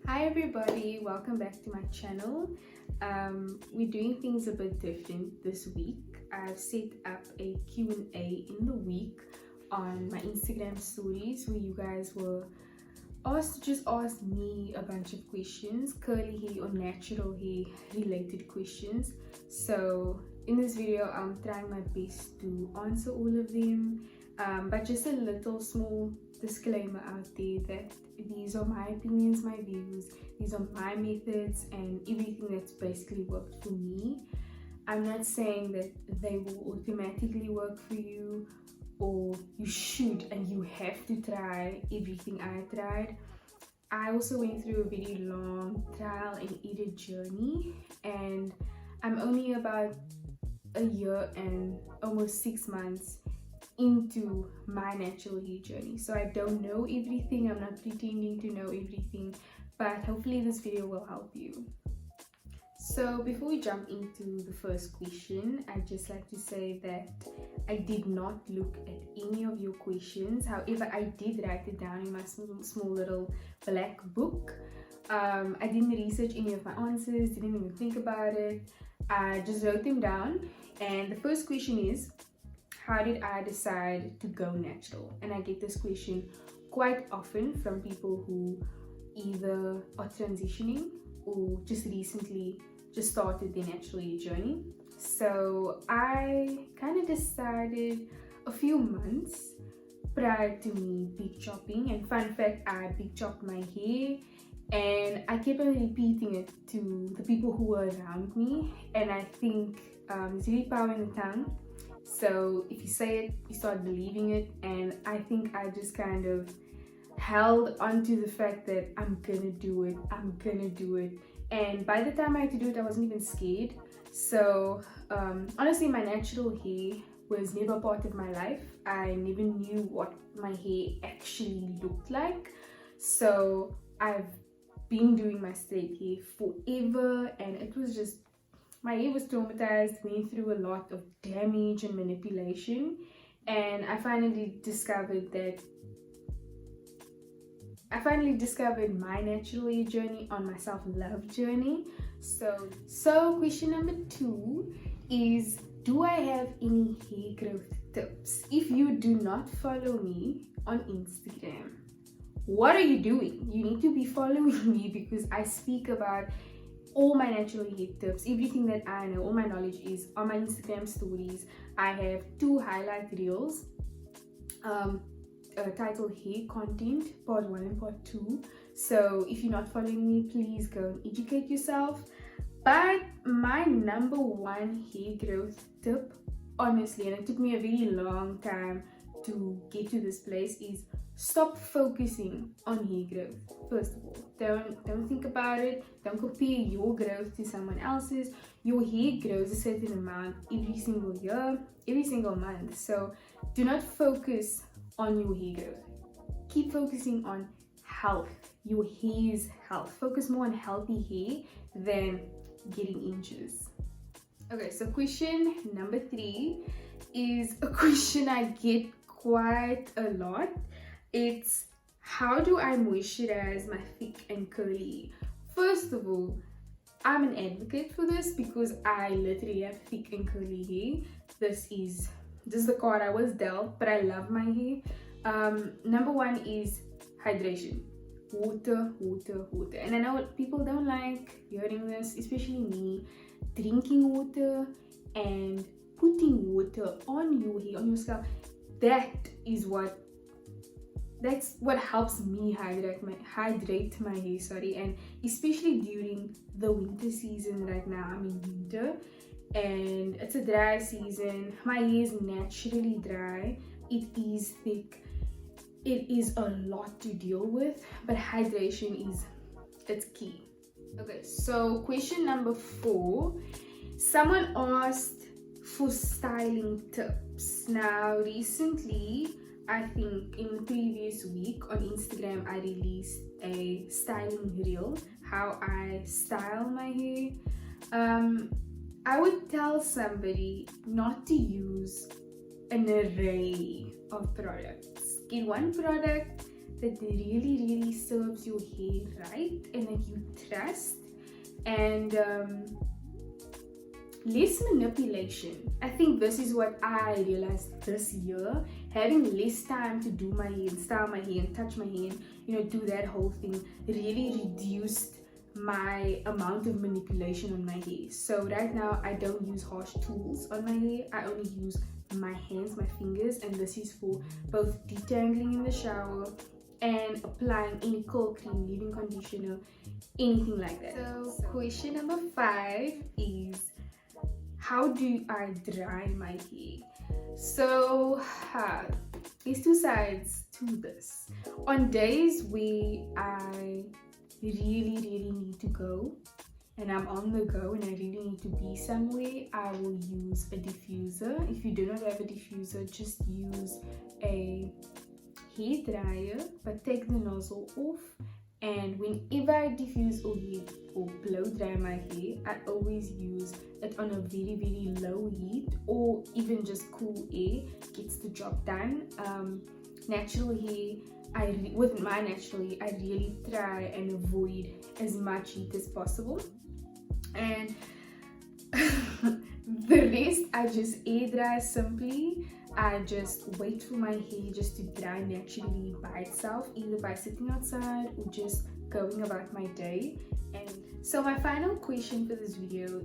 Hi everybody, welcome back to my channel. We're doing things a bit different this week. I've set up a Q&A in the week on my Instagram stories where you guys were asked to just ask me a bunch of questions, curly hair or natural hair related questions. So in this video I'm trying my best to answer all of them, but just a little small disclaimer out there that these are my opinions, my views, these are my methods and everything that's basically worked for me. I'm not saying that they will automatically work for you or you should and you have to try everything I tried. I also went through a very long trial and error journey, and I'm only about a year and almost 6 months into my natural hair journey, so I don't know everything. I'm not pretending to know everything, but hopefully this video will help you. So before we jump into the first question, I'd just like to say that I did not look at any of your questions. However, I did write it down in my small little black book. I didn't research any of my answers, didn't even think about it. I just wrote them down, and the first question is, how did I decide to go natural? And I get this question quite often from people who either are transitioning or just recently just started their natural hair journey. So I kind of decided a few months prior to me big chopping, and fun fact, I big chopped my hair and I kept on repeating it to the people who were around me, and I think there's really power in the tongue. So if you say it, you start believing it, and I think I just kind of held onto the fact that I'm gonna do it, and by the time I had to do it, I wasn't even scared. So honestly, my natural hair was never part of my life. I never knew what my hair actually looked like. So I've been doing my straight hair forever, and it was just, my hair was traumatized, went through a lot of damage and manipulation, and I finally discovered my natural hair journey on my self-love journey. So question number 2 is, do I have any hair growth tips? If you do not follow me on Instagram, what are you doing? You need to be following me, because I speak about all my natural hair tips, everything that I know, all my knowledge is on my Instagram stories. I have 2 highlight reels titled hair content part 1 and part 2. So if you're not following me, please go and educate yourself. But my number 1 hair growth tip, honestly, and it took me a very long time to get to this place, is stop focusing on hair growth. First of all, don't think about it. Don't compare your growth to someone else's. Your hair grows a certain amount every single year, every single month. So do not focus on your hair growth. Keep focusing on health, your hair's health. Focus more on healthy hair than getting inches. Okay, so question number 3 is a question I get quite a lot. It's, how do I moisturize my thick and curly hair? First of all, I'm an advocate for this because I literally have thick and curly hair. This is the card I was dealt, but I love my hair. Number 1 is hydration. Water. And I know people don't like hearing this, especially me. Drinking water and putting water on your hair, on your scalp, that's what helps me hydrate my hair, and especially during the winter season. Right now I'm in winter and it's a dry season. My hair is naturally dry, it is thick, it is a lot to deal with, but hydration it's key. Okay, so question number 4, someone asked for styling tips. Now recently, I think in the previous week on Instagram, I released a styling reel, how I style my hair. I would tell somebody not to use an array of products. Get one product that really serves your hair right and that you trust, and less manipulation. I think this is what I realized this year. Having less time to do my hair and style my hair and touch my hair and, you know, do that whole thing really reduced my amount of manipulation on my hair. So right now I don't use harsh tools on my hair. I only use my hands, my fingers, and this is for both detangling in the shower and applying any curl cream, leave-in conditioner, anything like that. So question number 5 is, how do I dry my hair? So there's 2 sides to this. On days where I really need to go and I'm on the go and I really need to be somewhere, I will use a diffuser. If you do not have a diffuser, just use a hair dryer, but take the nozzle off. And whenever I diffuse or blow dry my hair, I always use it on a very low heat, or even just cool air gets the job done. Natural hair, with my natural hair, I really try and avoid as much heat as possible, and the rest I just air dry simply. I just wait for my hair just to dry naturally by itself, either by sitting outside or just going about my day. And so my final question for this video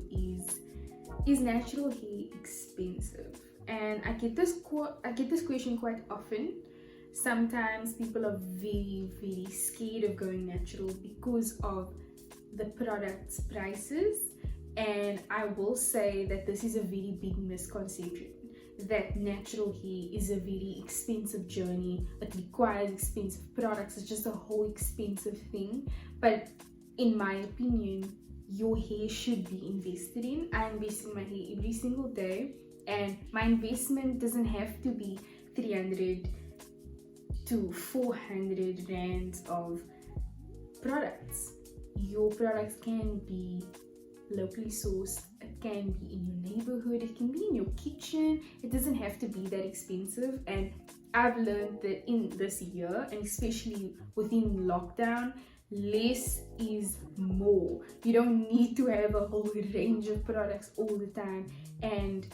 is natural hair expensive? And I get this question quite often. Sometimes people are very scared of going natural because of the product's prices, and I will say that this is a very big misconception, that natural hair is a very expensive journey. It requires expensive products. It's just a whole expensive thing. But in my opinion, your hair should be invested in. I invest in my hair every single day, and my investment doesn't have to be 300 to 400 rands of products. Your products can be locally sourced, it can be in your neighborhood, it can be in your kitchen. It doesn't have to be that expensive. And I've learned that in this year, and especially within lockdown, less is more. You don't need to have a whole range of products all the time. And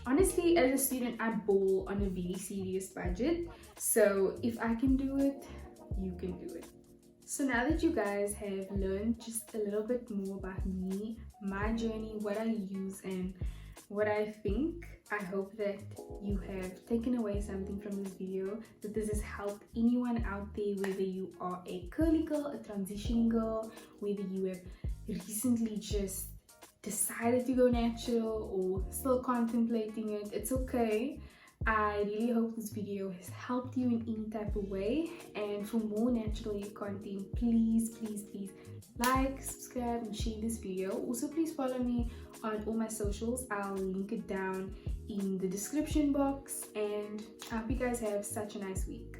honestly, as a student, I ball on a very serious budget, so if I can do it, you can do it. So now that you guys have learned just a little bit more about me, my journey, what I use and what I think, I hope that you have taken away something from this video, that this has helped anyone out there, whether you are a curly girl, a transitioning girl, whether you have recently just decided to go natural or still contemplating it. It's okay. I really hope this video has helped you in any type of way, and for more natural hair content, please like, subscribe and share this video. Also, please follow me on all my socials. I'll link it down in the description box, and I hope you guys have such a nice week.